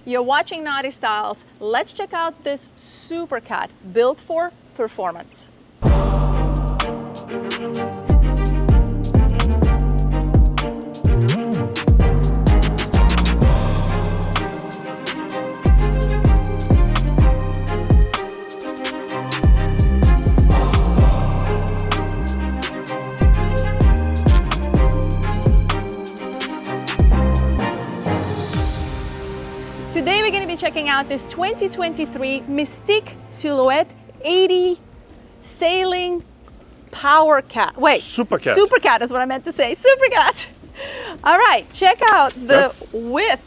You're watching NautiStyles. Let's check out this SuperCat, built for performance. Today we're going to be checking out this 2023 Mystique Silhouette 80 sailing power cat. Wait, SuperCat. SuperCat is what I meant to say. SuperCat. All right, check out the width.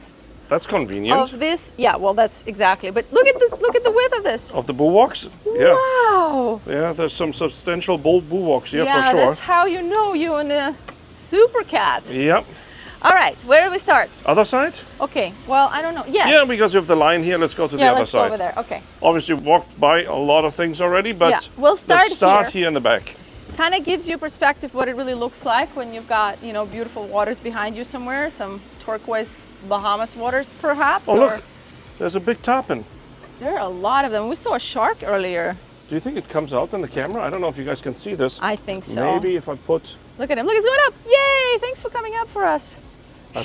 That's convenient. Of this. Yeah, well, that's exactly. But look at the width of this. Of the bulwarks? Yeah. Wow. Yeah, there's some substantial bold bulwarks here yeah, for sure. That's how you know you're in a SuperCat. Yep. All right, where do we start? Other side? Okay, well, I don't know. Yes. Yeah, because you have the line here. Let's go to the other side. Yeah, let's go over there. Okay. Obviously, walked by a lot of things already, but yeah, we'll let's start here in the back. Kind of gives you perspective what it really looks like when you've got, you know, beautiful waters behind you somewhere, some turquoise Bahamas waters, perhaps. Oh, look, there's a big tarpon. There are a lot of them. We saw a shark earlier. Do you think it comes out in the camera? I don't know if you guys can see this. I think so. Maybe if I put... Look at him. Look, he's going up. Yay! Thanks for coming up for us. I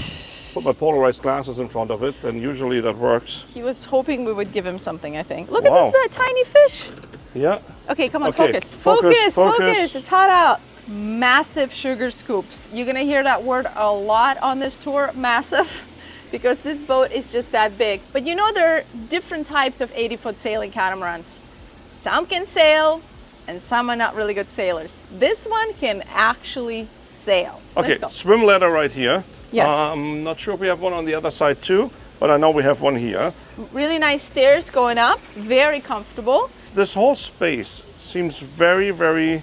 put my polarized glasses in front of it, and usually that works. He was hoping we would give him something, I think. Look at this tiny fish. Yeah. Okay, come on, okay. focus. Focus. It's hot out. Massive sugar scoops. You're gonna hear that word a lot on this tour, massive, because this boat is just that big. But you know, there are different types of 80-foot sailing catamarans. Some can sail, and some are not really good sailors. This one can actually sail. Okay, Let's go. Swim ladder right here. Yes. I'm not sure if we have one on the other side too, but I know we have one here. Really nice stairs going up, very comfortable. This whole space seems very, very,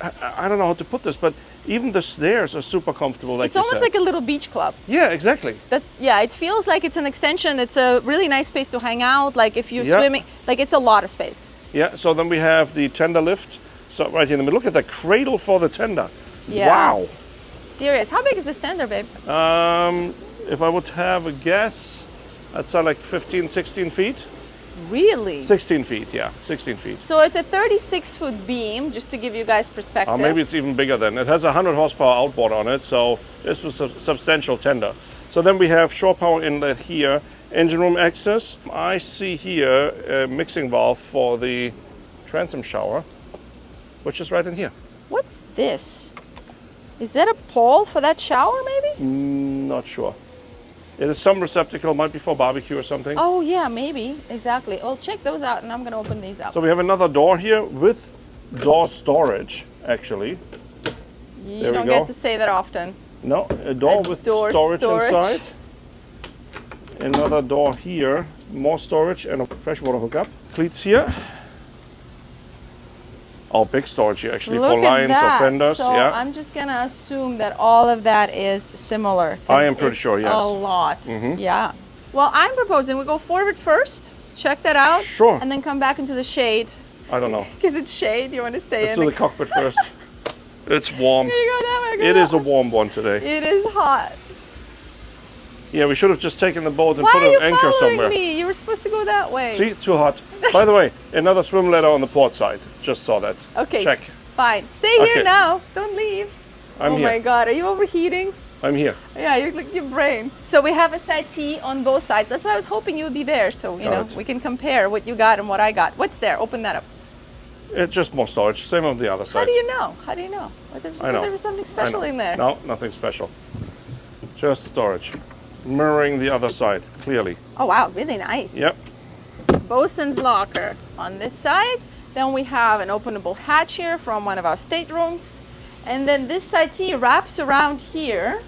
I don't know how to put this, but even the stairs are super comfortable. Like it's almost like a little beach club. Yeah, exactly. It feels like it's an extension. It's a really nice space to hang out. Like if you're swimming, like it's a lot of space. Yeah, so then we have the tender lift. So right in the middle, look at the cradle for the tender. Yeah. Wow. Serious. How big is this tender, babe? If I would have a guess, I'd say like 15, 16 feet. Really? 16 feet, yeah, 16 feet. So it's a 36-foot beam, just to give you guys perspective. Maybe it's even bigger then. It has a 100 horsepower outboard on it, so this was a substantial tender. So then we have shore power inlet here, engine room access. I see here a mixing valve for the transom shower, which is right in here. What's this? Is that a pole for that shower, maybe? Not sure. It is some receptacle, might be for barbecue or something. Oh yeah, maybe, exactly. Well, check those out, and I'm gonna open these up. So we have another door here with door storage, actually. You don't get to say that often. No, a door with storage inside. Another door here, more storage and a freshwater hookup. Cleats here. Oh, big storage here actually for lines or fenders. So yeah. I'm just gonna assume that all of that is similar. I am pretty sure, yes. A lot. Yeah. Well, I'm proposing we go forward first, check that out, Sure. and then come back into the shade. I don't know. Because it's shade, you want to stay Let's in. do the cockpit first. It's warm. There you go, that way, It is a warm one today. It is hot. Yeah, we should have just taken the boat and Why put are you an anchor following somewhere. me? You were supposed to go that way. See, too hot. By the way, another swim ladder on the port side. Just saw that. Okay. Check. Fine. Stay here now. Don't leave. I'm here. Oh my God, are you overheating? I'm here. Yeah, you look your brain. So we have a settee on both sides. That's why I was hoping you would be there. So, you know, we can compare what you got and what I got. What's there? Open that up. It's just more storage. Same on the other side. How do you know? How do you know? There was something special in there. No, nothing special. Just storage. Mirroring the other side, clearly. Oh, wow. Really nice. Yep. Bosun's locker on this side. Then we have an openable hatch here from one of our staterooms. And then this settee wraps around here.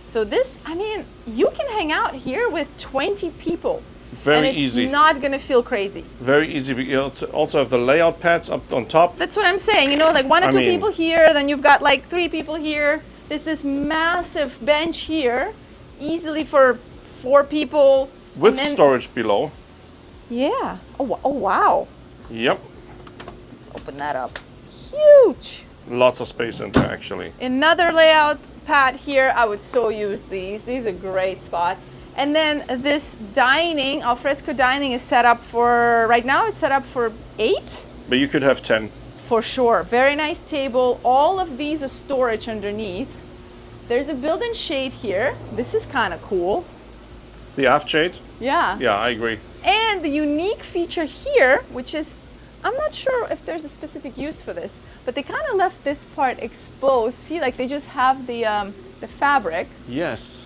So this, I mean, you can hang out here with 20 people. Very easy. It's not going to feel crazy. Very easy. You also have the layout pads up on top. That's what I'm saying. You know, like one or two people here, then you've got like 3 people here. There's this massive bench here, easily for 4 people. With storage below. Yeah. Oh, wow. Yep. Let's open that up. Huge. Lots of space in there, actually. Another layout pad here. I would so use these. These are great spots. And then this dining, alfresco dining is set up for, right now it's set up for 8. But you could have 10. For sure. Very nice table. All of these are storage underneath. There's a built-in shade here. This is kind of cool. The aft shade? Yeah. Yeah, I agree. And the unique feature here, which is, I'm not sure if there's a specific use for this, but they kind of left this part exposed. See, like they just have the fabric. Yes.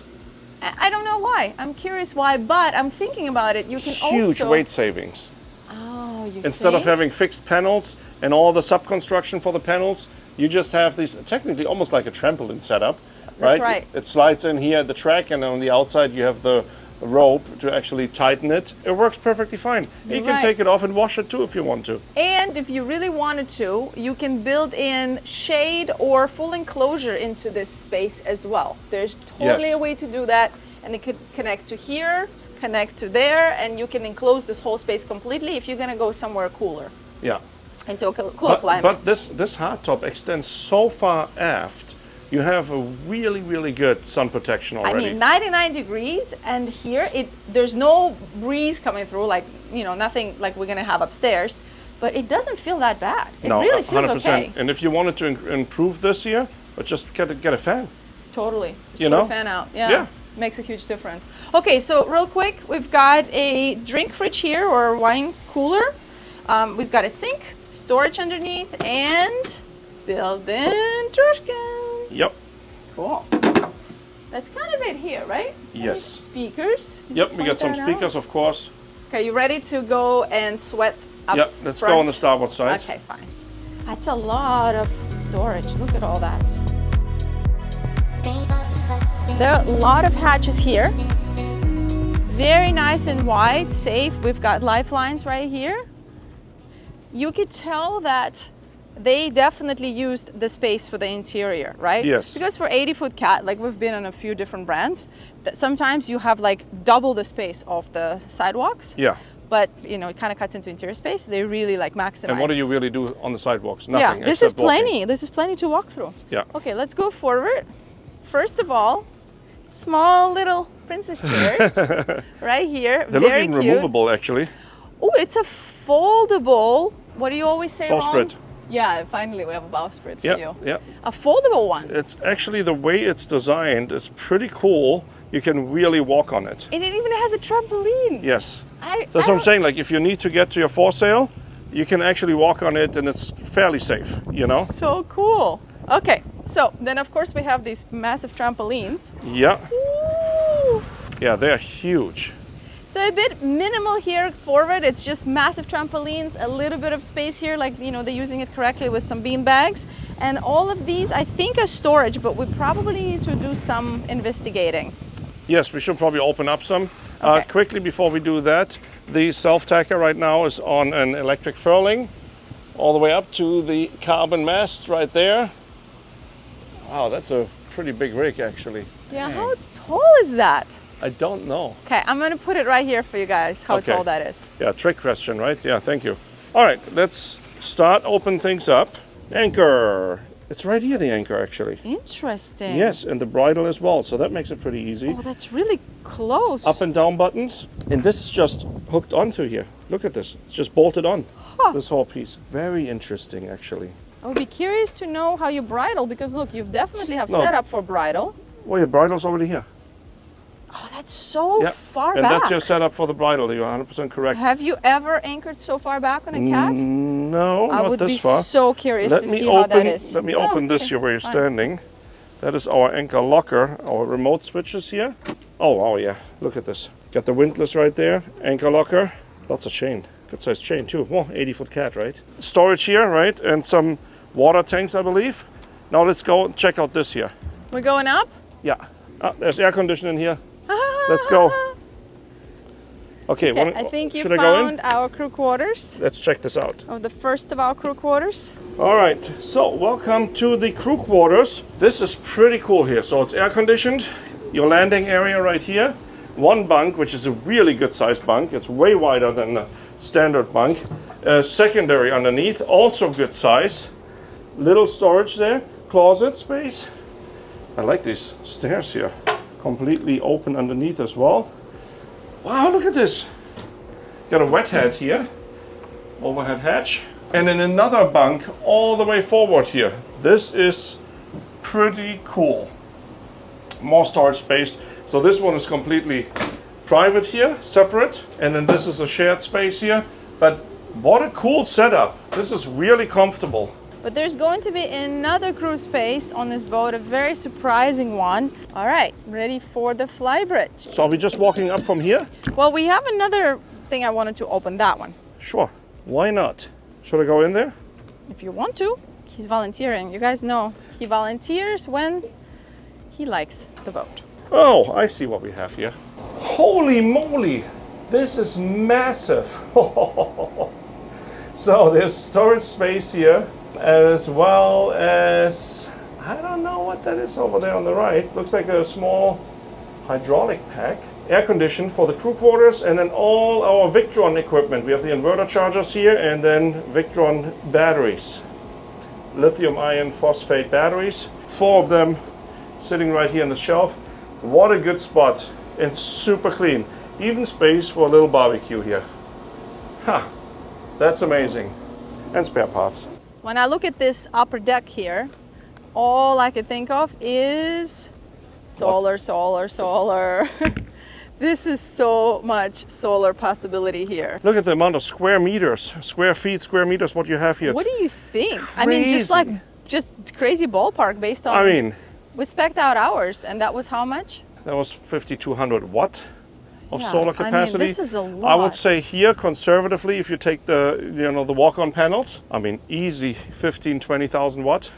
I don't know why. I'm curious why, but I'm thinking about it. You can Huge also... weight savings. Oh, you Instead of think? having fixed panels and all the sub-construction for the panels, you just have these, technically almost like a trampoline setup, right? That's right. It slides in here at the track, and on the outside you have the rope to actually tighten it. It works perfectly fine. You can take it off and wash it too if you want to. And if you really wanted to, you can build in shade or full enclosure into this space as well. There's totally a way to do that, and it could connect to here, connect to there, and you can enclose this whole space completely if you're going to go somewhere cooler. Yeah. Into a cooler climate. But this hardtop extends so far aft. You have a really, really good sun protection already. I mean, 99 degrees, and here there's no breeze coming through, like, you know, nothing like we're gonna have upstairs, but it doesn't feel that bad. It really feels 100%. okay. And if you wanted to improve this here, just get a fan. Totally. Just you put know? a fan out. Yeah. Makes a huge difference. Okay, so real quick, we've got a drink fridge here, or wine cooler. We've got a sink, storage underneath, and built-in trash can. Yep. Cool. That's kind of it here, right? Yes. Speakers. Did Yep, you we point got some that out? speakers, of course. Okay, you ready to go and sweat up Yep, let's front? go on the starboard side. Okay, fine. That's a lot of storage. Look at all that. There are a lot of hatches here. Very nice and wide, safe. We've got lifelines right here. You could tell that they definitely used the space for the interior, right? Yes. Because for 80-foot cat, like we've been on a few different brands, that sometimes you have like double the space of the sidewalks. Yeah. But you know, it kind of cuts into interior space. They really like maximize. And what do you really do on the sidewalks? Nothing. Yeah, this is except walking. plenty. This is plenty to walk through. Yeah. Okay, let's go forward. First of all, small little princess chairs right here. They look very even cute. removable, actually. Oh, it's a foldable. What do you always say, Ron? Bowsprit. Yeah, finally we have a bowsprit for you. Yeah. A foldable one. It's actually the way it's designed. It's pretty cool. You can really walk on it. And it even has a trampoline. Yes. That's what I'm saying. Like if you need to get to your foresail, you can actually walk on it, and it's fairly safe. You know. So cool. Okay, so then of course we have these massive trampolines. Yeah. Ooh. Yeah, they're huge. So a bit minimal here forward. It's just massive trampolines, a little bit of space here, like, you know, they're using it correctly with some bean bags. And all of these, I think, are storage, but we probably need to do some investigating. Yes, we should probably open up some. Okay. Quickly before we do that, the self-tacker right now is on an electric furling, all the way up to the carbon mast right there. Wow, that's a pretty big rig, actually. Yeah, Dang. how tall is that? I don't know. Okay, I'm gonna put it right here for you guys, how Okay. tall that is. Yeah, trick question, right? Yeah, thank you. All right, let's start open things up. Anchor. It's right here, the anchor, actually. Interesting. Yes, and the bridle as well, so that makes it pretty easy. Oh, that's really close. Up and down buttons, and this is just hooked onto here. Look at this, it's just bolted on. Huh. This whole piece. Very interesting, actually. I would be curious to know how you bridle, because look, you definitely have No. set up for bridle. Well, your bridle's already here. Oh, that's so Yeah, far and back. that's your setup for the bridle. You're 100% correct. Have you ever anchored so far back on a cat? No, I not would this be far. so curious Let to me see how that open. is. Let me Oh, open this okay, here where you're fine. standing. That is our anchor locker. Our remote switches here. Oh yeah! Look at this. Got the windlass right there. Anchor locker. Lots of chain. Good size chain too. Well, 80-foot cat, right? Storage here, right? And some water tanks, I believe. Now let's go and check out this here. We're going up? Yeah. There's air conditioning here. Let's go. Okay, Okay, I think you should I go in? found our crew quarters. Let's check this out. Oh, the first of our crew quarters. All right, so welcome to the crew quarters. This is pretty cool here. So it's air conditioned. Your landing area right here. One bunk, which is a really good sized bunk. It's way wider than the standard bunk. Secondary underneath, also good size. Little storage there, closet space. I like these stairs here. Completely open underneath as well. Wow, look at this. Got a wet head here, overhead hatch, and then another bunk all the way forward here. This is pretty cool. More storage space. So this one is completely private here, separate, and then this is a shared space here. But what a cool setup. This is really comfortable. But there's going to be another cruise space on this boat, a very surprising one. All right, ready for the Flybridge. So are we just walking up from here? Well, we have another thing I wanted to open, that one. Sure, why not? Should I go in there? If you want to. He's volunteering. You guys know he volunteers when he likes the boat. Oh, I see what we have here. Holy moly, this is massive. So there's storage space here, as well as, I don't know what that is over there on the right. Looks like a small hydraulic pack. Air conditioned for the crew quarters, and then all our Victron equipment. We have the inverter chargers here, and then Victron batteries. Lithium iron phosphate batteries. 4 of them sitting right here on the shelf. What a good spot, and super clean. Even space for a little barbecue here. Ha, that's amazing. And spare parts. When I look at this upper deck here, all I can think of is solar, solar, solar. This is so much solar possibility here. Look at the amount of square meters, square feet, square meters, what you have here. What do you think? I mean, just crazy ballpark based on, I mean, we spec'd out ours, and that was how much? that was 5,200 watt of Yeah, solar I mean, capacity. this is a lot. I would say here, conservatively, if you take the, the walk-on panels, I mean, easy 15, 20,000 watt.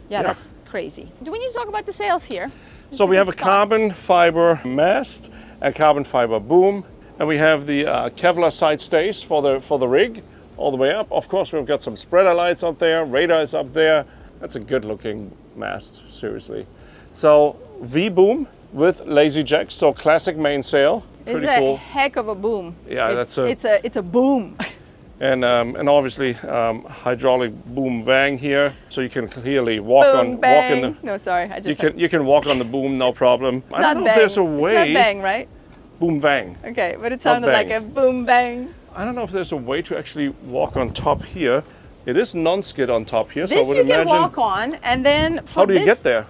Yeah, that's crazy. Do we need to talk about the sails here? So we have a carbon fiber mast, a carbon fiber boom, and we have the Kevlar side stays for the rig all the way up. Of course, we've got some spreader lights up there, radars up there. That's a good looking mast, seriously. So V-boom with lazy jacks, so classic mainsail. It's Pretty cool. a heck of a boom. Yeah, it's a boom. And obviously hydraulic boom vang here, so you can clearly walk Boom, bang. in the. No, sorry, I just. You can walk on the boom, no problem. I don't know bang. if there's a way. It's not bang, right? Boom vang. Okay, but it sounded like a boom bang. I don't know if there's a way to actually walk on top here. It is non-skid on top here, This so I would you imagine. can walk on, and then for How do you this, get there?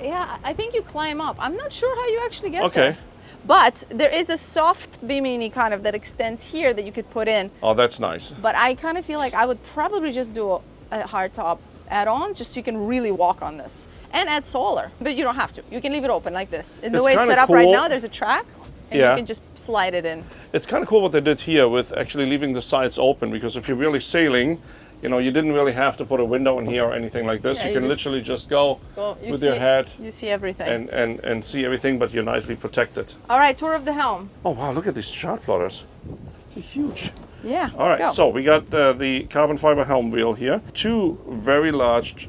Yeah, I think you climb up. I'm not sure how you actually get Okay. there. But there is a soft bimini kind of that extends here that you could put in. Oh, that's nice. But I kind of feel like I would probably just do a hard top add-on, just so you can really walk on this. And add solar, but you don't have to. You can leave it open like this. In the It's way it's kinda set up right cool. now, there's a track, and Yeah. you can just slide it in. It's kind of cool what they did here with actually leaving the sides open, because if you're really sailing, you didn't really have to put a window in here or anything like this. Yeah, you you can just literally just go You with see, your head You see everything. and see everything, but you're nicely protected. All right, tour of the Helm. Oh wow, look at these chart plotters. They're huge. Yeah. All right, go. so we got the carbon fiber helm wheel here, 2 very large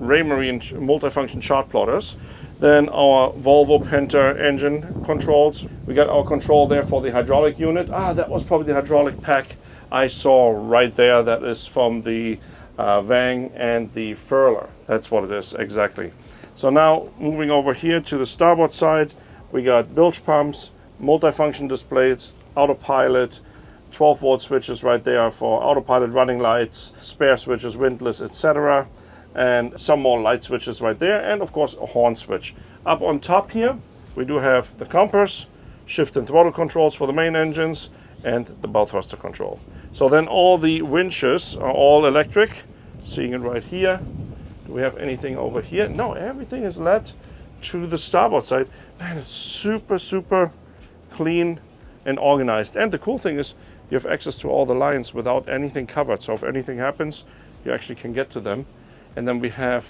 Raymarine multifunction chart plotters, then our Volvo Penta engine controls. We got our control there for the hydraulic unit. That was probably the hydraulic pack I saw right there. That is from the Vang and the furler. That's what it is, exactly. So now moving over here to the starboard side, we got bilge pumps, multifunction displays, autopilot, 12-volt switches right there for autopilot running lights, spare switches, windlass, etc. And some more light switches right there, and of course a horn switch. Up on top here, we do have the compass, shift and throttle controls for the main engines, and the bow thruster control. So then all the winches are all electric. Seeing it right here. Do we have anything over here? No, everything is led to the starboard side. Man, it's super, super clean and organized. And the cool thing is you have access to all the lines without anything covered. So if anything happens, you actually can get to them. And then we have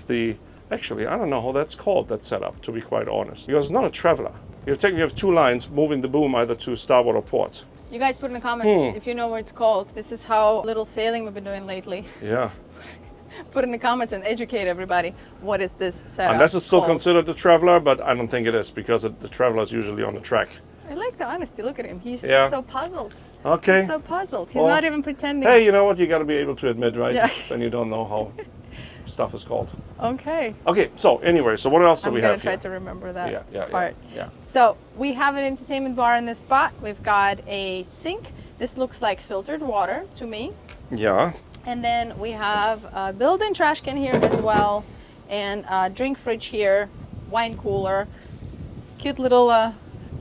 actually, I don't know how that's called, that setup, to be quite honest. Because it's not a traveler. You have 2 lines moving the boom either to starboard or port. You guys put in the comments if you know what it's called. This is how little sailing we've been doing lately. Yeah. Put in the comments and educate everybody. What is this setup Unless it's still called? considered a traveler, but I don't think it is, because the traveler is usually on the track. I like the honesty. Look at him. He's Yeah. just so puzzled. Okay. He's so puzzled. He's Well, not even pretending. Hey, you know what? You got to be able to admit, right? Yeah. Then you don't know stuff is called. Okay. Okay, so anyway, so what else do we have I'm gonna here? try to remember that Yeah, part. yeah. So we have an entertainment bar in this spot. We've got a sink. This looks like filtered water to me. Yeah. And then we have a built-in trash can here as well, and a drink fridge here, wine cooler, cute little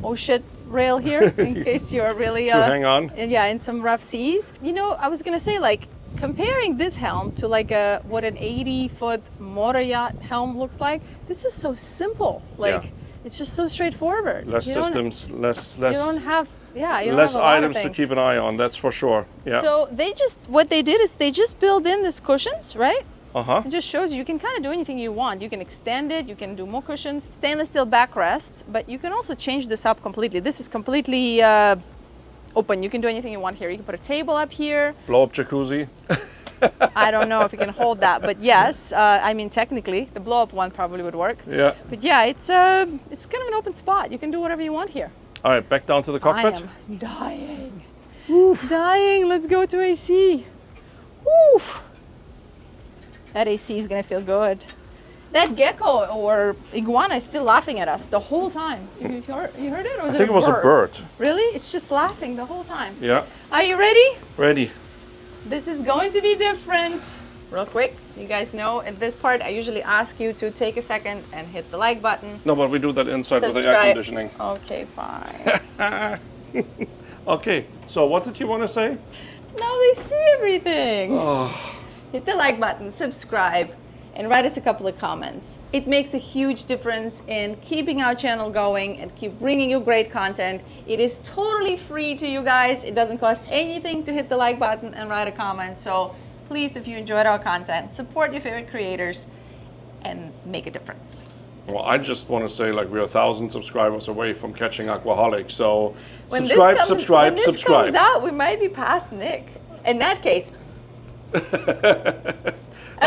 oh shit rail here in case you're really To hang on. in some rough seas. You know, I was gonna say, like, comparing this helm to like what an 80-foot motor yacht helm looks like, this is so simple. Like, it's just so straightforward. Less systems, less you don't have less have a lot items of to things. keep an eye on, that's for sure. Yeah. So what they did is they just built in these cushions, right? Uh-huh. It just shows you can kind of do anything you want. You can extend it, you can do more cushions, stainless steel backrest, but you can also change this up completely. This is completely open. You can do anything you want here. You can put a table up here. Blow up jacuzzi. I don't know if you can hold that, but yes, I mean, technically the blow up one probably would work. Yeah. But yeah, it's kind of an open spot. You can do whatever you want here. All right, back down to the cockpit. I am dying. Dying. Let's go to AC. Woo. That AC is gonna feel good. That gecko or iguana is still laughing at us the whole time. You heard it? Or was I think it was a bird. Really? It's just laughing the whole time. Yeah. Are you ready? Ready. This is going to be different. Real quick, you guys know at this part I usually ask you to take a second and hit the like button. No, but we do that inside with the air Subscribe. conditioning. Okay, fine. Okay, so what did you want to say? Now they see everything. Oh, Hit the like button, subscribe, and write us a couple of comments. It makes a huge difference in keeping our channel going and keep bringing you great content. It is totally free to you guys. It doesn't cost anything to hit the like button and write a comment. So please, if you enjoyed our content, support your favorite creators and make a difference. well, I just want to say, like, we're 1,000 subscribers away from catching Aquaholic. So When subscribe, this subscribe, when this subscribe. comes out, we might be past Nick. In that case. All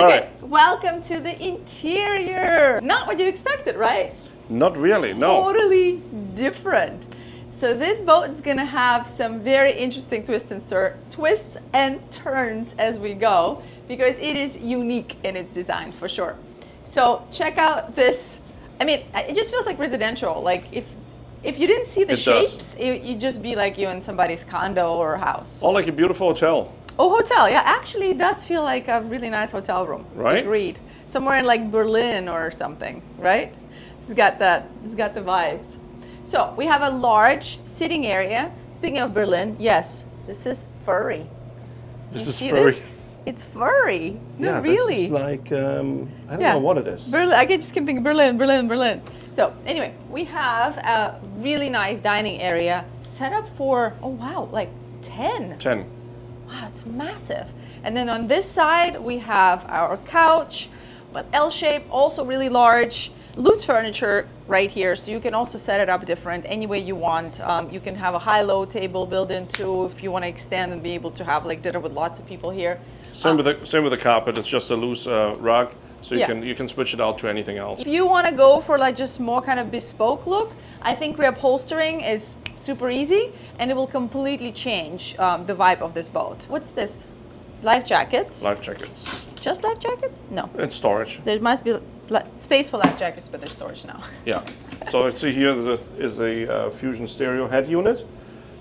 Okay, right. welcome to the interior. Not what you expected, right? Not really, no. Totally different. So this boat is gonna have some very interesting twists and turns as we go, because it is unique in its design for sure. So check out this. I mean, it just feels like residential. Like if you didn't see the It does. shapes, you'd just be like you in somebody's condo or house. Oh, like a beautiful hotel. Oh, hotel. Yeah, actually it does feel like a really nice hotel room. Right? Agreed. Somewhere in like Berlin or something, right? It's got the vibes. So we have a large sitting area. Speaking of Berlin, yes, this is furry. This You is see furry. this? It's furry. No, Yeah, really. this is like, I don't know what it is. Berlin. I just keep thinking Berlin. So anyway, we have a really nice dining area set up for, oh wow, like 10. 10. Wow, it's massive. And then on this side, we have our couch, but L-shape, also really large. Loose furniture right here, so you can also set it up different any way you want. You can have a high-low table built in too if you want to extend and be able to have like dinner with lots of people here. Same with the carpet. It's just a loose rug, so Yeah. you can switch it out to anything else. If you want to go for like just more kind of bespoke look, I think reupholstering is super easy, and it will completely change the vibe of this boat. What's this? Life jackets. Life jackets. Just life jackets? No. It's storage. There must be space for life jackets, but there's storage now. Yeah. So let's see here. This is a Fusion stereo head unit,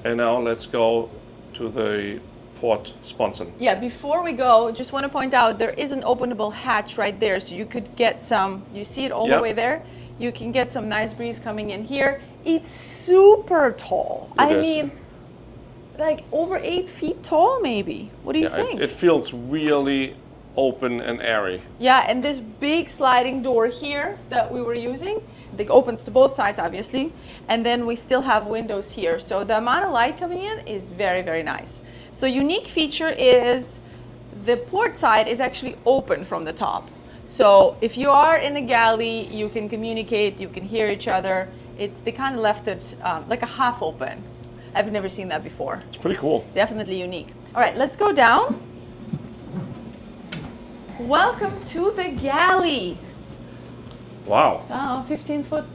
and now let's go to the port sponson. Yeah, before we go, just want to point out there is an openable hatch right there, so you could get some, you see it all the Yep. way there? You can get some nice breeze coming in here. It's super tall. It is. mean, like over 8 feet tall maybe. What do you think? It feels really open and airy. Yeah, and this big sliding door here that we were using, it opens to both sides obviously, and then we still have windows here. So the amount of light coming in is very, very nice. So unique feature is the port side is actually open from the top. So if you are in a galley, you can communicate, you can hear each other. They kind of left it like a half open. I've never seen that before. It's pretty cool. Definitely unique. All right, let's go down. Welcome to the galley. Wow. Oh, 15 foot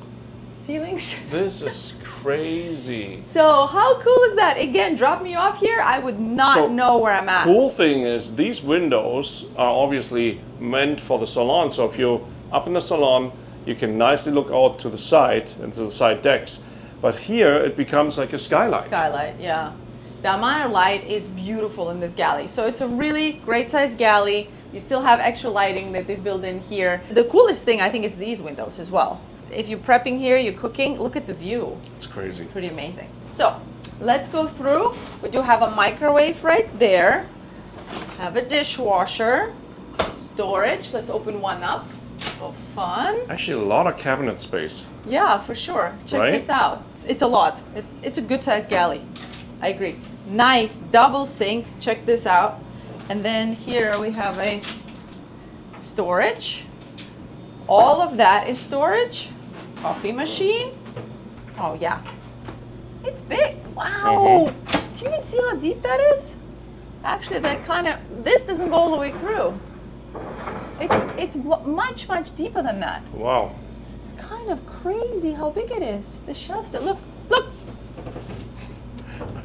ceilings. This is crazy. So how cool is that? Again, drop me off here, I would not know where I'm at. Cool thing is these windows are obviously meant for the salon. So if you're up in the salon, you can nicely look out to the side and to the side decks. But here it becomes like a skylight. Skylight, yeah. The amount of light is beautiful in this galley. So it's a really great size galley. You still have extra lighting that they've built in here. The coolest thing I think is these windows as well. If you're prepping here, you're cooking, look at the view. It's crazy. Pretty amazing. So let's go through. We do have a microwave right there. Have a dishwasher, storage. Let's open one up. Oh, fun. Actually, a lot of cabinet space. Yeah, for sure. Check Right? this out. It's a lot. It's a good sized galley. I agree. Nice double sink. Check this out. And then here we have a storage. All of that is storage. Coffee machine. Oh yeah. It's big. Wow. Can you even see how deep that is? Actually, that this doesn't go all the way through. It's much deeper than that. Wow. It's kind of crazy how big it is. The shelves, look.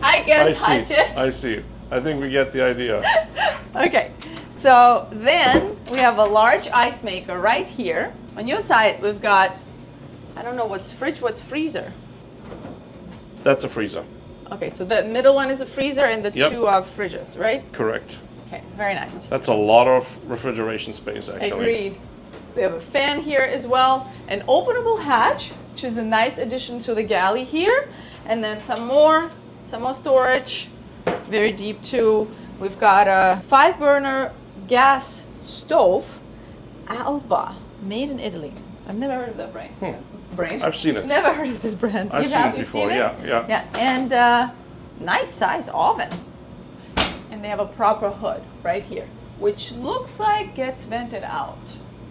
I can't touch it. I see. I think we get the idea. Okay, so then we have a large ice maker right here. On your side, we've got, I don't know what's fridge, what's freezer. That's a freezer. Okay, so the middle one is a freezer and the two are fridges, right? Correct. Okay, very nice. That's a lot of refrigeration space, actually. Agreed. We have a fan here as well, an openable hatch, which is a nice addition to the galley here, and then some more storage, very deep too. We've got a 5-burner gas stove, Alba, made in Italy. I've never heard of that brand. I've seen it. Never heard of this brand. I've seen it before, yeah. Yeah, and nice size oven. And they have a proper hood right here, which looks like gets vented out.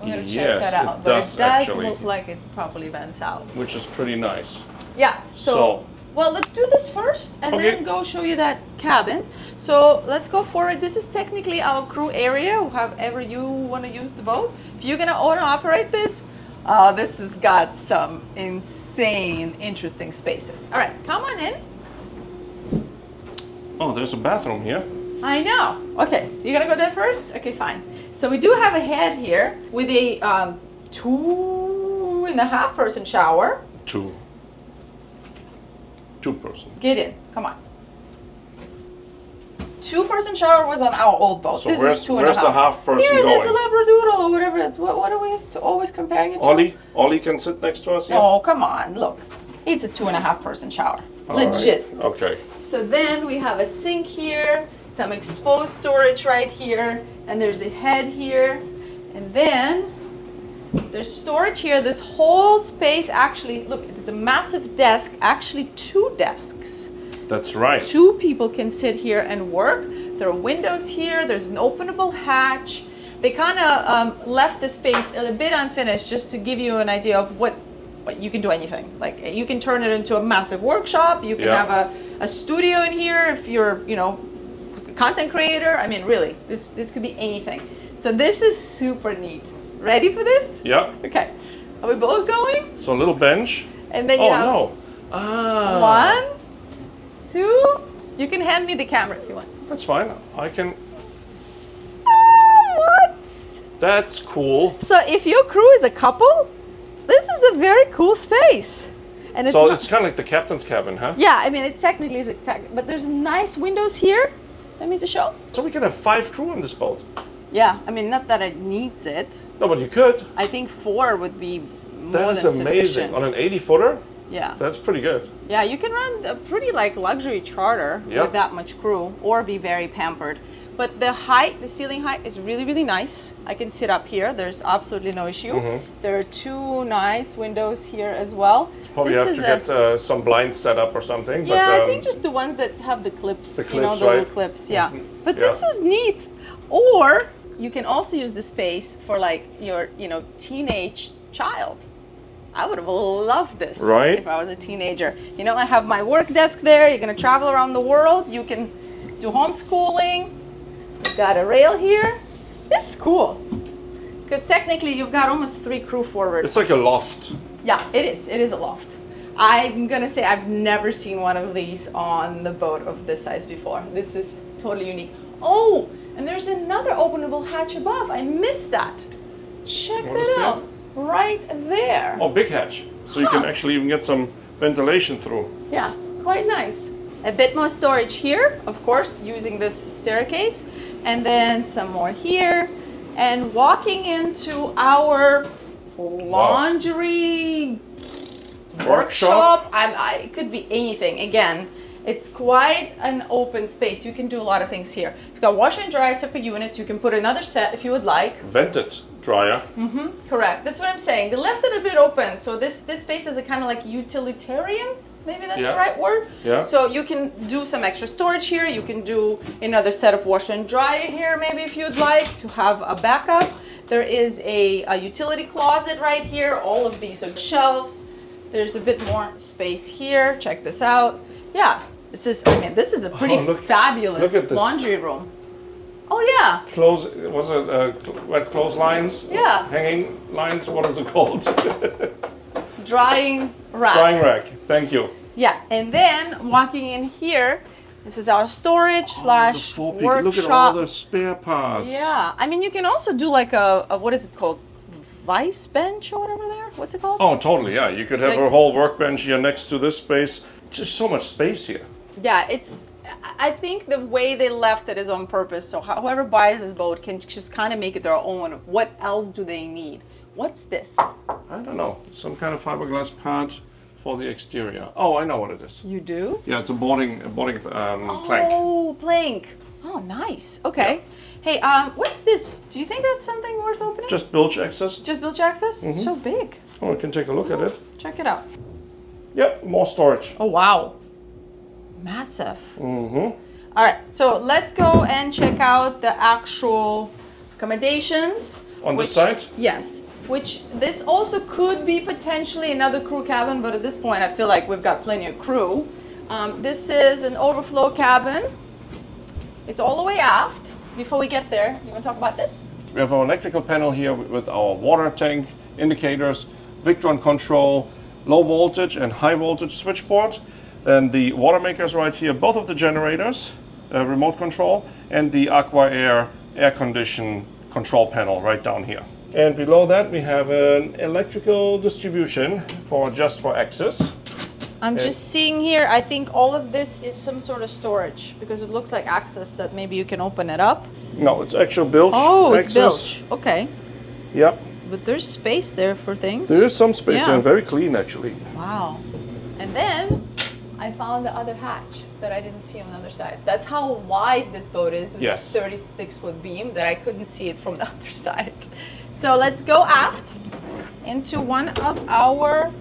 We're gonna check that out. It But does it does actually. look like it properly vents out. Which is pretty nice. Yeah, so well, let's do this first and then go show you that cabin. So let's go forward. This is technically our crew area, however you want to use the boat. If you're gonna own and operate this, this has got some insane, interesting spaces. All right, come on in. Oh, there's a bathroom here. I know. Okay, so you're gonna go there first? Okay, fine. So we do have a head here with a 2.5-person shower. Two person. Get in, come on. 2-person shower was on our old boat. So this where's is 2.5. the half person Here, there's a going? Labradoodle or whatever. What are we always comparing it to? Ollie can sit next to us here? Oh, come on, look. It's a 2.5-person shower. All Legit. right. Okay. So then we have a sink here, some exposed storage right here, and there's a head here. And then there's storage here. This whole space actually, look, there's a massive desk, actually 2 desks. That's right. 2 people can sit here and work. There are windows here. There's an openable hatch. They kind of left the space a bit unfinished just to give you an idea of what you can do anything. Like you can turn it into a massive workshop. You can have a studio in here if you're, a content creator. I mean, really, this could be anything. So this is super neat. Ready for this? Yeah. Okay. Are we both going? So a little bench. And then you have no. 1, 2. You can hand me the camera if you want. That's fine. I can. What? That's cool. So if your crew is a couple, this is a very cool space. And it's It's kind of like the captain's cabin, huh? Yeah, I mean, it technically is but there's nice windows here. Let me just show. So we can have 5 crew on this boat. Yeah, I mean, not that it needs it. No, but you could. I think 4 would be more That is than amazing. sufficient. On an 80-footer? Yeah. That's pretty good. Yeah, you can run a pretty luxury charter with that much crew or be very pampered. But the ceiling height is really, really nice. I can sit up here. There's absolutely no issue. There are 2 nice windows here as well. Probably have to get some blinds set up or something. Yeah, but, I think just the ones that have the clips, the little clips, yeah. But this is neat. Or you can also use the space for your, teenage child. I would have loved this if I was a teenager. I have my work desk there. You're going to travel around the world. You can do homeschooling. You've got a rail here. This is cool. Because technically you've got almost 3 crew forward. It's like a loft. Yeah, it is. It is a loft. I'm gonna say I've never seen one of these on the boat of this size before. This is totally unique. Oh, and there's another openable hatch above. I missed that. Check that out. Right there. Oh, big hatch. So you can actually even get some ventilation through. Yeah, quite nice. A bit more storage here, of course, using this staircase. And then some more here. And walking into our laundry workshop. It could be anything. Again, it's quite an open space. You can do a lot of things here. It's got washer and dryer separate units. You can put another set if you would like. Vented dryer. Correct. That's what I'm saying. They left it a bit open. So this space is a kind of like utilitarian. Maybe that's the right word. Yeah. So you can do some extra storage here. You can do another set of washer and dryer here, maybe if you'd like to have a backup. There is a utility closet right here. All of these are shelves. There's a bit more space here. Check this out. Yeah, this is a pretty fabulous laundry room. Oh yeah. Was it wet clotheslines? Yeah. Hanging lines? What is it called? Drying rack. Drying rack. Thank you. Yeah, and then walking in here, this is our storage slash workshop. Look at all the spare parts. Yeah, I mean you can also do like a what is it called? Vice bench or whatever there? What's it called? Oh, totally, yeah. You could have a whole workbench here next to this space. Just so much space here. Yeah, I think the way they left it is on purpose. So whoever buys this boat can just kind of make it their own. What else do they need? What's this? I don't know. Some kind of fiberglass part for the exterior. Oh, I know what it is. You do? Yeah, it's a boarding plank. Oh, plank. Oh, nice. Okay. Yeah. Hey, what's this? Do you think that's something worth opening? Just bilge access. Just bilge access? So big. Oh, we can take a look at it. Check it out. Yep, more storage. Oh, wow. Massive. All right, so let's go and check out the actual accommodations. On the side? Yes. Which this also could be potentially another crew cabin, but at this point I feel like we've got plenty of crew. This is an overflow cabin. It's all the way aft. Before we get there, you want to talk about this? We have our electrical panel here with our water tank, indicators, Victron control, low voltage and high voltage switchboard. Then the water makers right here, both of the generators, remote control, and the Aqua air condition control panel right down here. And below that we have an electrical distribution just for access. I'm just seeing here, I think all of this is some sort of storage because it looks like access that maybe you can open it up. No, it's actual bilge It's access. bilge. Okay. Yep. But there's space there for things. There is some space and very clean actually. Wow. And then I found the other hatch that I didn't see on the other side. That's how wide this boat is with this 36-foot beam that I couldn't see it from the other side. So let's go aft into one of our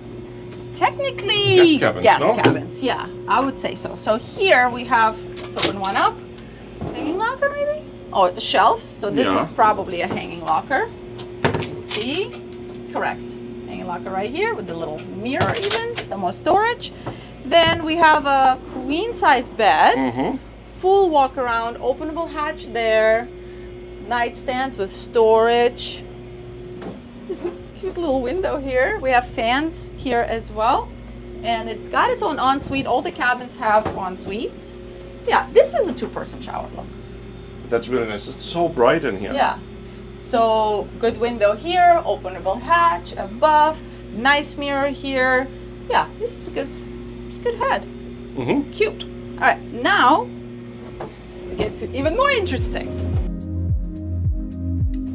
technically guest cabins. Yeah, I would say so. So here we have, let's open one up. Hanging locker maybe? Oh, shelves. So this is probably a hanging locker. Let me see. Correct. Hanging locker right here with the little mirror even. Some more storage. Then we have a queen size bed. Full walk around, openable hatch there. Nightstands with storage. This cute little window here. We have fans here as well. And it's got its own ensuite. All the cabins have en-suites. So yeah, this is a two-person shower, look. That's really nice. It's so bright in here. Yeah. So good window here, openable hatch above, nice mirror here. Yeah, this is a good head. Cute. All right, now it gets even more interesting.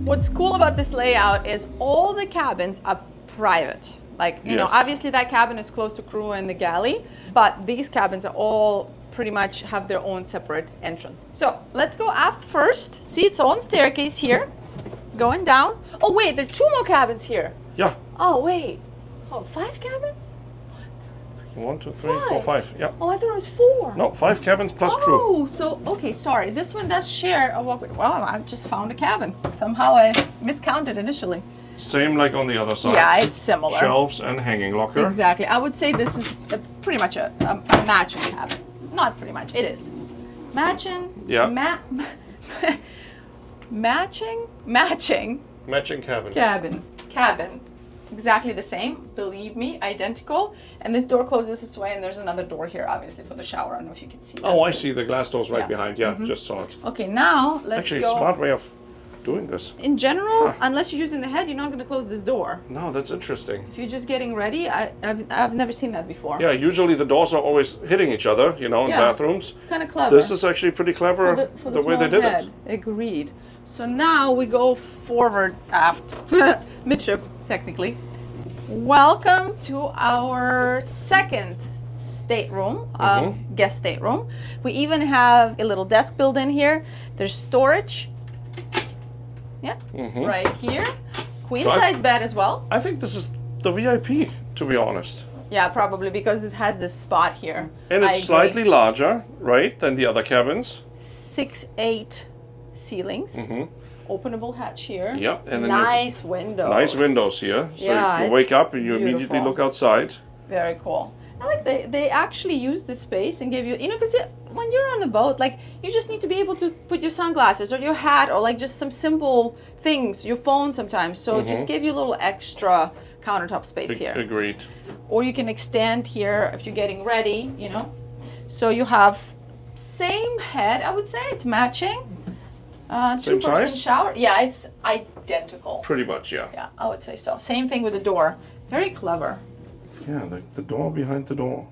What's cool about this layout is all the cabins are private. Like, you know, obviously that cabin is close to crew and the galley, but these cabins are all pretty much have their own separate entrance. So let's go aft first. See its own staircase here, going down. Oh wait, there are two more cabins here. Yeah. Oh wait. Oh, 5 cabins? 1, 2, 3, 4, 5. Yeah. Oh, I thought it was 4. No, 5 cabins plus crew. Oh, so okay, sorry. This one does share a walkway. Well, I just found a cabin. Somehow I miscounted initially. Same like on the other side. Yeah, it's similar. Shelves and hanging locker. Exactly. I would say this is pretty much a matching cabin. Not pretty much. It is. Matching. Yeah. Matching. Matching cabin. Cabin. exactly the same, believe me, identical. And this door closes this way, and there's another door here, obviously, for the shower. I don't know if you can see that. Oh, I see. The glass door's right Yeah. behind. Yeah, just saw it. Okay, now let's Actually, go. smart way of doing this. In general, unless you're using the head, you're not going to close this door. No, that's interesting. If you're just getting ready, I've never seen that before. Yeah, usually the doors are always hitting each other, you know, in Yeah. bathrooms. It's kind of clever. This is actually pretty clever for the way they small did head. it. Agreed. So now we go forward, aft, midship, technically. Welcome to our second stateroom, guest stateroom. We even have a little desk built in here. There's storage. Yeah, right here. Queen size bed as well. I think this is the VIP, to be honest. Yeah, probably because it has this spot here. And it's slightly larger, right, than the other cabins. 6'8" ceilings. Openable hatch here. Yep, and then nice windows. Nice windows here. So Yeah, you wake up and you immediately beautiful. look outside. Very cool. I like they actually use the space and give you, you know, because when you're on the boat, like, you just need to be able to put your sunglasses or your hat or like just some simple things, your phone sometimes. So just give you a little extra countertop space here. Agreed. Or you can extend here if you're getting ready, you know. So you have same head, I would say. It's matching. Same Two-person size? shower. Yeah, it's identical. Pretty much, yeah. Yeah, I would say so. Same thing with the door. Very clever. Yeah, the door behind the door.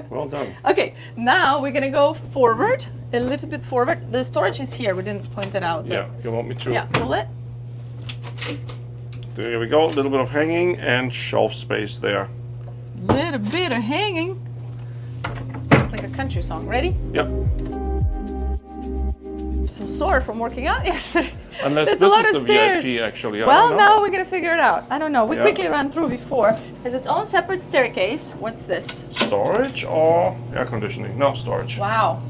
Well done. Okay, now we're gonna go forward, a little bit forward. The storage is here. We didn't point it out. Yeah, you want me to? Yeah, pull it. There we go. A little bit of hanging and shelf space there. Little bit of hanging. Sounds like a country song. Ready? Yep. So sore from working out yesterday. Unless That's this a lot is of the stairs. VIP, actually. I Well, don't know. now we're gonna figure it out. I don't know. We Yeah. quickly ran through before. Has its own separate staircase. What's this? Storage or air conditioning? No, storage. Wow.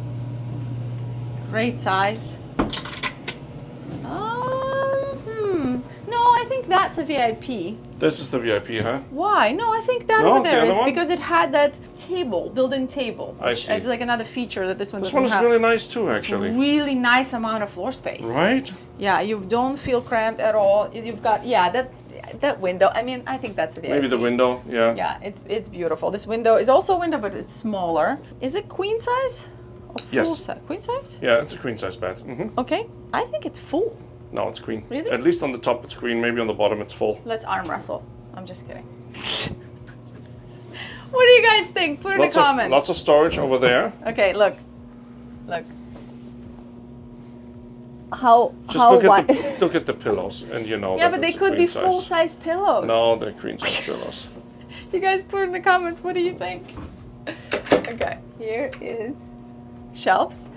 Great size. No, I think that's a VIP. This is the VIP, huh? Why? No, I think that No, over there the is other one? because it had that table, built-in table. I which see. I feel like another feature that this one This doesn't one is have. really nice too, actually. Really nice amount of floor space. Right? Yeah, you don't feel cramped at all. You've got that window. I mean, I think that's a VIP. Maybe the window, yeah. Yeah, it's beautiful. This window is also a window, but it's smaller. Is it queen size? Or full Yes. size? Queen size? Yeah, it's a queen size bed. Okay, I think it's full. No, it's queen. Really? At least on the top it's queen, maybe on the bottom it's full. Let's arm wrestle. I'm just kidding. What do you guys think? Put in the comments. Lots of storage over there. Okay, look. How Just how look at wide? look at the pillows and you know Yeah, that but they it's a could be queen size. full-size pillows. No, they're queen size pillows. You guys put in the comments. What do you think? Okay, here is shelves.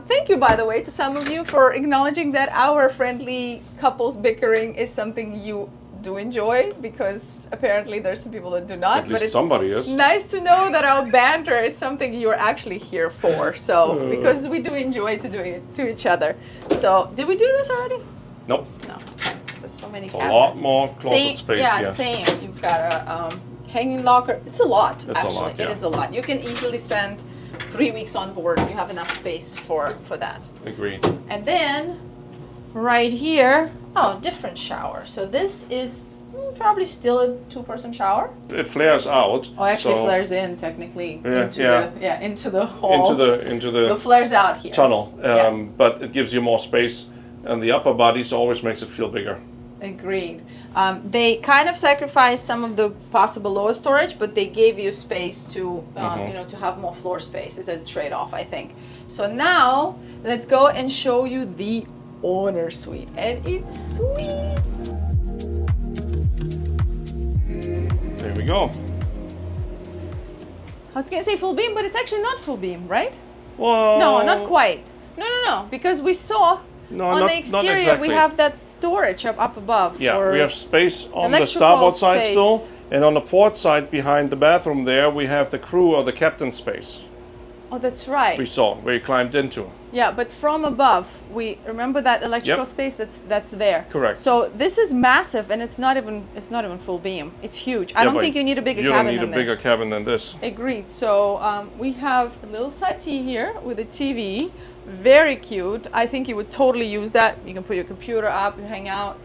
Thank you, by the way, to some of you for acknowledging that our friendly couples bickering is something you do enjoy, because apparently there's some people that do not. At least somebody is. Nice to know that our banter is something you're actually here for. So, because we do enjoy to doing it to each other. So, did we do this already? Nope. No. There's so many A cabinets. lot more closet space Yeah, here. same. You've got a hanging locker. It's a lot, It's a actually. lot, yeah. It is a lot. You can easily spend 3 weeks on board. You have enough space for that. Agreed. And then, right here, different shower. So this is probably still a two-person shower. It flares out. Oh, actually so flares in technically Yeah, into the hall. into the It flares out here. tunnel. Yeah. But it gives you more space, and the upper bodies always makes it feel bigger. Agreed. They kind of sacrificed some of the possible lower storage, but they gave you space to, to have more floor space. It's a trade-off, I think. So now let's go and show you the owner suite, and it's sweet. There we go. I was gonna say full beam, but it's actually not full beam, right? Well, No, not quite. No, because we saw No, on not, the exterior not exactly. we have that storage up above. Yeah, for we have space on the electrical starboard side space. still, and on the port side behind the bathroom there, we have the crew or the captain's space. Oh, that's right. We saw where you climbed into. Yeah, but from above, we remember that electrical Yep. space that's there. Correct. So this is massive, and it's not even full beam. It's huge. I Yeah, don't but think you need a bigger You don't cabin need a than bigger this. cabin than this. Agreed. So we have a little settee here with a TV. Very cute. I think you would totally use that. You can put your computer up and hang out.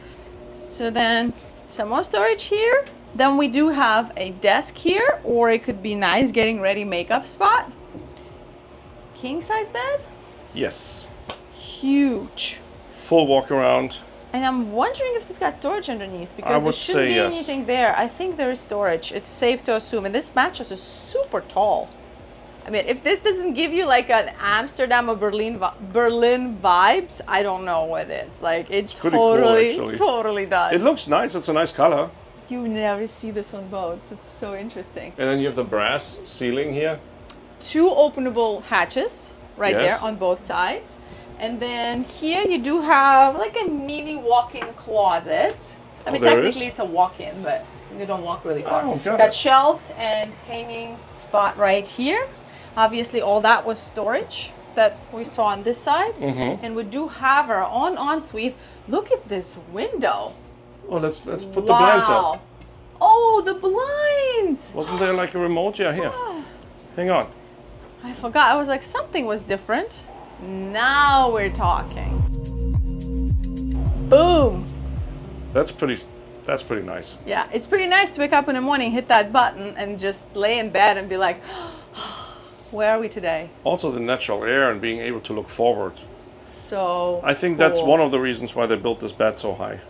So then Some more storage here. Then we do have a desk here, or it could be nice getting ready makeup spot. King size bed? Yes. Huge. Full walk around. And I'm wondering if this got storage underneath, because there shouldn't be anything there. I think there is storage. It's safe to assume. And this mattress is super tall. I mean, if this doesn't give you like an Amsterdam or Berlin vibes, I don't know what it is. Like, it totally, cool, totally does. It looks nice. It's a nice color. You never see this on boats. It's so interesting. And then you have the brass ceiling here. 2 openable hatches right Yes. there on both sides. And then here you do have like a mini walk-in closet. I mean, technically it's a walk-in, but you don't walk really far. Oh, got shelves and hanging spot right here. Obviously, all that was storage that we saw on this side. Mm-hmm. And we do have our own ensuite. Look at this window. Oh, let's put the blinds up. Oh, the blinds. Wasn't there like a remote? Yeah, here. Ah. Hang on. I forgot. I was like, something was different. Now we're talking. Boom. That's pretty nice. Yeah, it's pretty nice to wake up in the morning, hit that button, and just lay in bed and be like, where are we today? Also the natural air and being able to look forward. So I think that's one of the reasons why they built this bed so high.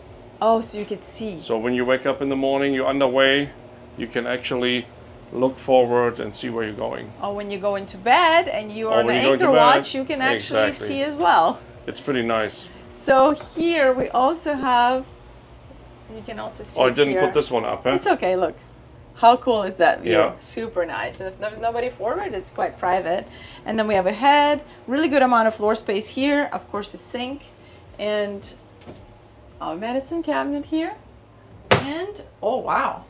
Oh, so you could see. So when you wake up in the morning, you're underway, you can actually look forward and see where you're going. Oh, when you go into bed and you're on an anchor watch, you can actually see as well. It's pretty nice. So here we also have, you can also see. Oh, I didn't here. put this one up, huh? It's okay, look. How cool is that view? Yeah. Super nice. And if there's nobody forward, it's quite private. And then we have a head, really good amount of floor space here. Of course, a sink and a medicine cabinet here. And, oh, wow.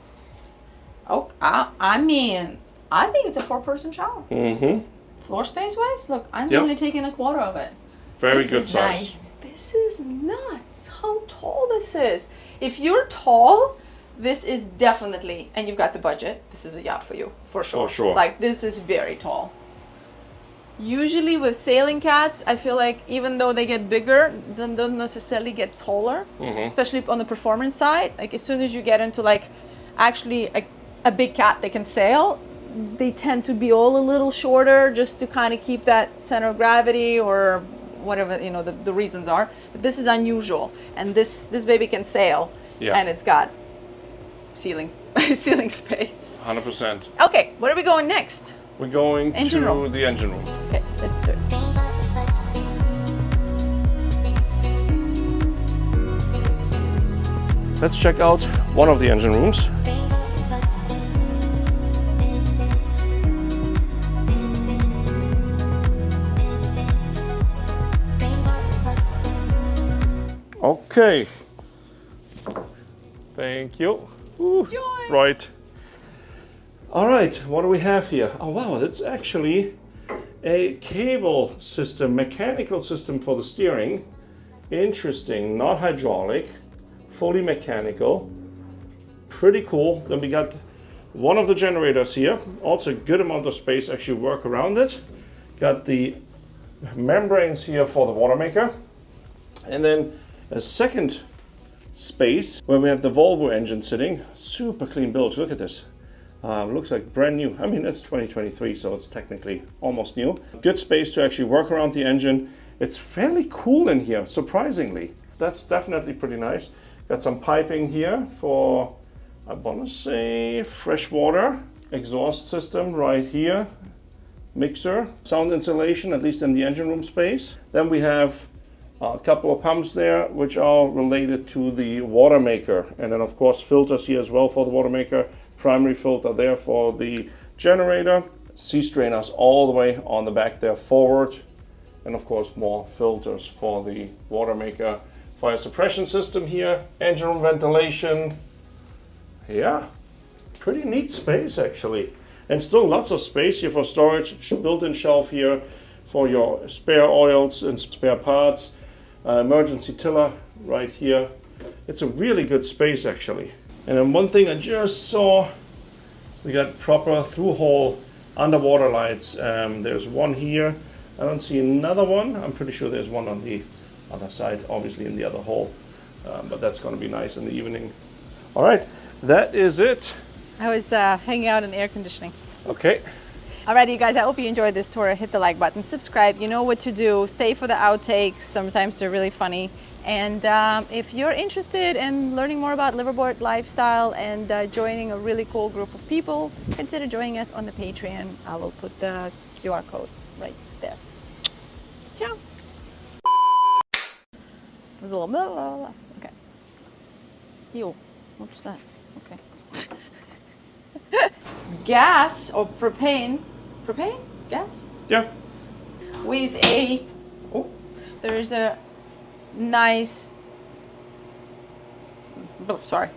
Oh, I mean, I think it's a 4-person shower. Mm-hmm. Floor space wise, look, I'm only taking a quarter of it. Very this good is size. Nice. This is nuts. How tall this is. If you're tall, this is definitely, and you've got the budget, this is a yacht for you, for sure. For sure. Like, this is very tall. Usually with sailing cats, I feel like even though they get bigger, they don't necessarily get taller, especially on the performance side. Like, as soon as you get into like actually a big cat that can sail, they tend to be all a little shorter just to kind of keep that center of gravity or whatever, you know, the reasons are. But this is unusual, and this baby can sail, and it's got ceiling space. 100%. Okay, where are we going next? We're going engine to room. the engine room. Okay, let's do it. Let's check out one of the engine rooms. Okay. Thank you. Ooh, right. All right, what do we have here? Oh wow, that's actually a cable system, mechanical system for the steering. Interesting, not hydraulic, fully mechanical. Pretty cool. Then we got one of the generators here. Also a good amount of space, actually work around it. Got the membranes here for the water maker. And then a second space where we have the Volvo engine sitting. Super clean build, look at this. Looks like brand new. I mean, it's 2023, so it's technically almost new. Good space to actually work around the engine. It's fairly cool in here, surprisingly. That's definitely pretty nice. Got some piping here for, I want to say, fresh water. Exhaust system right here. Mixer, sound insulation, at least in the engine room space. Then we have a couple of pumps there, which are related to the water maker. And then, of course, filters here as well for the water maker. Primary filter there for the generator. Sea strainers all the way on the back there forward. And, of course, more filters for the water maker. Fire suppression system here. Engine room ventilation. Yeah, pretty neat space, actually. And still lots of space here for storage. Built-in shelf here for your spare oils and spare parts. Emergency tiller right here. It's a really good space, actually. And then one thing I just saw, we got proper through-hole underwater lights. There's one here. I don't see another one. I'm pretty sure there's one on the other side, obviously in the other hole. But that's going to be nice in the evening All right, that is it. I was hanging out in air conditioning. Okay. Alrighty, you guys, I hope you enjoyed this tour. Hit the like button, subscribe, you know what to do. Stay for the outtakes, sometimes they're really funny. And if you're interested in learning more about liveaboard lifestyle and joining a really cool group of people, consider joining us on the Patreon. I will put the QR code right there. Ciao. It was a little blah, blah, blah. Okay. Ew, what was that? Okay. Gas or propane. Propane? Gas? Yeah. With a, oh, there's a nice, oh, sorry.